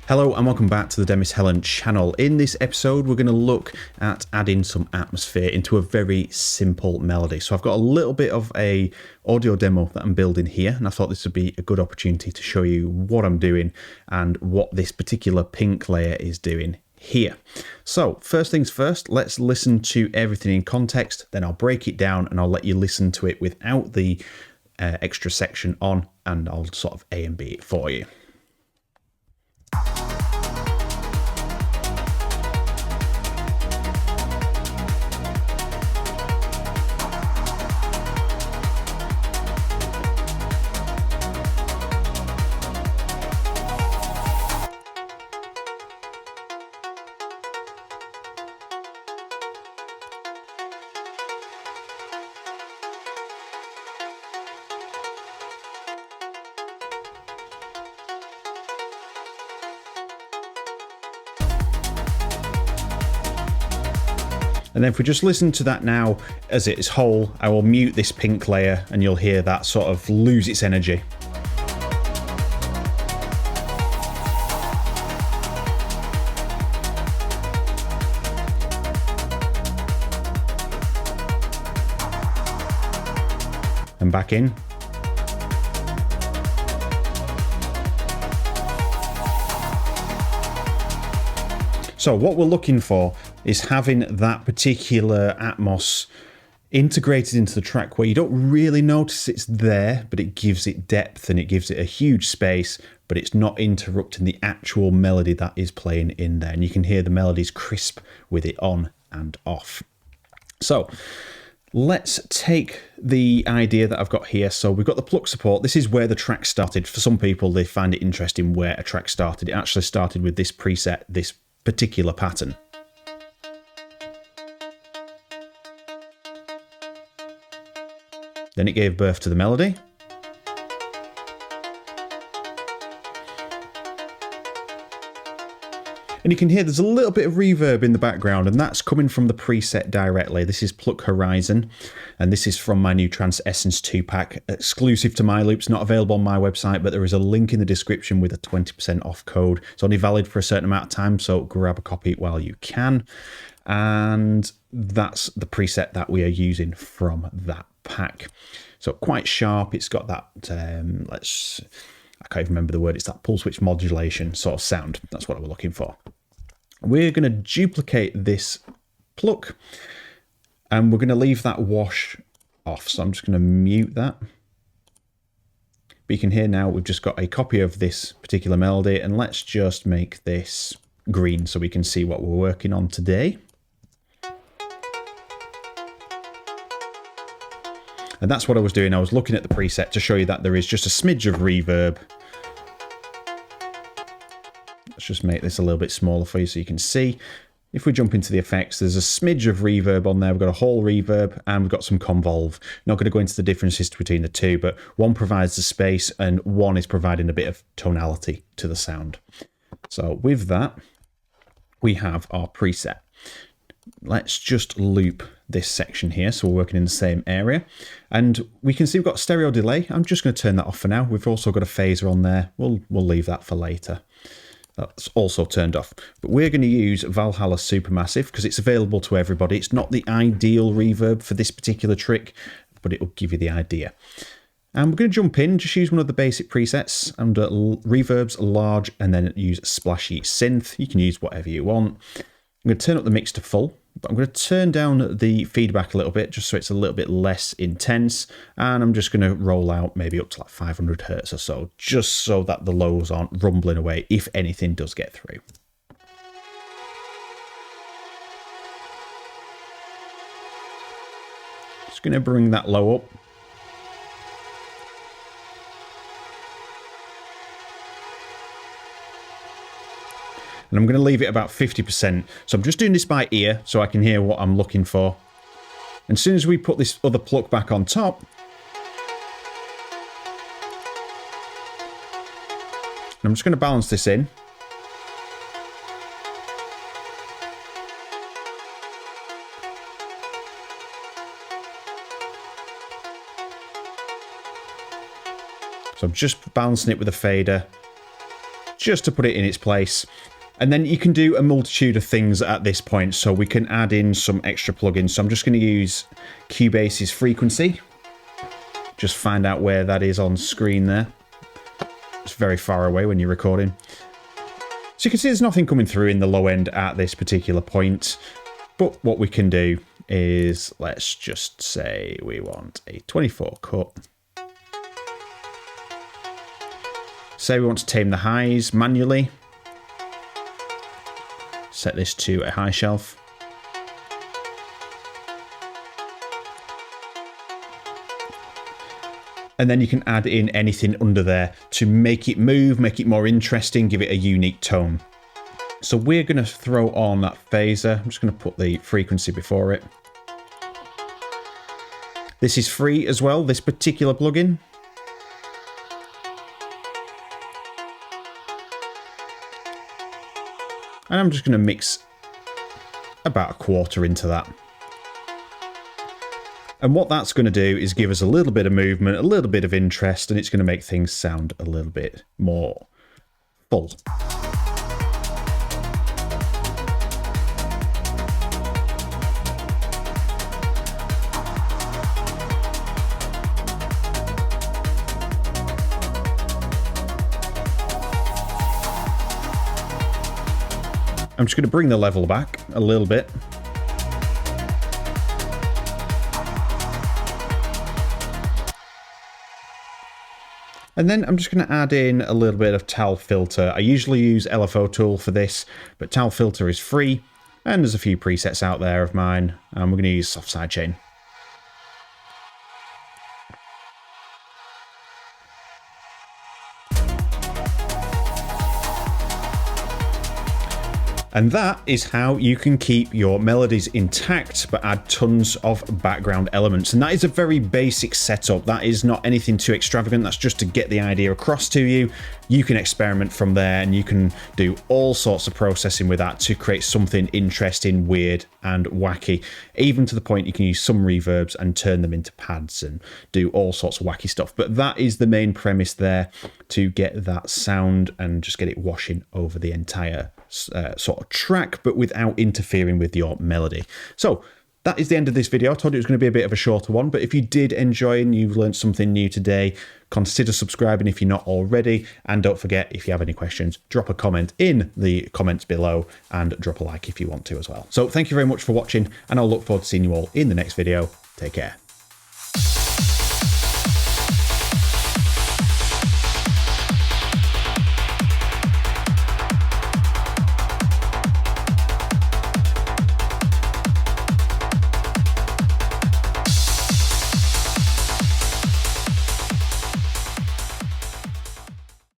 Hello and welcome back to the Demis Hellen channel. In this episode we're going to look at adding some atmosphere into a very simple melody. So I've got a little bit of a audio demo that I'm building here, and I thought this would be a good opportunity to show you what I'm doing and what this particular pink layer is doing here. So first things first, let's listen to everything in context, then I'll break it down and I'll let you listen to it without the extra section on, and I'll sort of A and B it for you. And then if we just listen to that now as it is whole, I will mute this pink layer and you'll hear that sort of lose its energy. And back in. So what we're looking for is having that particular atmos integrated into the track where you don't really notice it's there, but it gives it depth and it gives it a huge space, but it's not interrupting the actual melody that is playing in there. And you can hear the melodies crisp with it on and off. So let's take the idea that I've got here. So we've got the pluck support. This is where the track started. For some people, they find it interesting where a track started. It actually started with this preset, this particular pattern. Then it gave birth to the melody. And you can hear there's a little bit of reverb in the background, and that's coming from the preset directly. This is Pluck Horizon, and this is from my new Trance Essence 2-pack, exclusive to my loops, not available on my website, but there is a link in the description with a 20% off code. It's only valid for a certain amount of time, so grab a copy while you can. And that's the preset that we are using from that pack. So quite sharp. It's got that, I can't even remember the word, it's that pulse width modulation sort of sound. That's what we're looking for. We're going to duplicate this pluck and we're going to leave that wash off. So I'm just going to mute that. But you can hear now we've just got a copy of this particular melody, and let's just make this green so we can see what we're working on today. And that's what I was doing. I was looking at the preset to show you that there is just a smidge of reverb. Let's just make this a little bit smaller for you so you can see. If we jump into the effects, there's a smidge of reverb on there. We've got a whole reverb and we've got some convolve. Not going to go into the differences between the two, but one provides the space and one is providing a bit of tonality to the sound. So with that, we have our preset. Let's just loop this section here, so we're working in the same area, and we can see we've got stereo delay. I'm just going to turn that off for now. We've also got a phaser on there. We'll leave that for later. That's also turned off. But we're going to use Valhalla Supermassive because it's available to everybody. It's not the ideal reverb for this particular trick, but it will give you the idea. And we're going to jump in, just use one of the basic presets under reverbs, large, and then use splashy synth. You can use whatever you want. I'm going to turn up the mix to full, but I'm going to turn down the feedback a little bit just so it's a little bit less intense, and I'm just going to roll out maybe up to like 500 hertz or so, just so that the lows aren't rumbling away if anything does get through. Just going to bring that low up. And I'm going to leave it about 50%. So I'm just doing this by ear so I can hear what I'm looking for. And as soon as we put this other pluck back on top, I'm just going to balance this in. So I'm just balancing it with a fader, just to put it in its place. And then you can do a multitude of things at this point, so we can add in some extra plugins. So I'm just going to use Cubase's frequency. Just find out where that is on screen there. It's very far away when you're recording. So you can see there's nothing coming through in the low end at this particular point. But what we can do is, let's just say we want a 24 cut. Say we want to tame the highs manually. Set this to a high shelf. And then you can add in anything under there to make it move, make it more interesting, give it a unique tone. So we're going to throw on that phaser. I'm just going to put the frequency before it. This is free as well, this particular plugin. And I'm just going to mix about a quarter into that. And what that's going to do is give us a little bit of movement, a little bit of interest, and it's going to make things sound a little bit more full. I'm just going to bring the level back a little bit. And then I'm just going to add in a little bit of Tal Filter. I usually use LFO Tool for this, but Tal Filter is free, and there's a few presets out there of mine, and we're going to use Soft Sidechain. And that is how you can keep your melodies intact but add tons of background elements. And that is a very basic setup. That is not anything too extravagant. That's just to get the idea across to you. You can experiment from there, and you can do all sorts of processing with that to create something interesting, weird and wacky. Even to the point you can use some reverbs and turn them into pads and do all sorts of wacky stuff. But that is the main premise there, to get that sound and just get it washing over the entire sort of track, but without interfering with your melody. So that is the end of this video. I told you it was going to be a bit of a shorter one, but if you did enjoy and you've learned something new today, consider subscribing if you're not already. And don't forget, if you have any questions, drop a comment in the comments below and drop a like if you want to as well. So thank you very much for watching, and I'll look forward to seeing you all in the next video. Take care.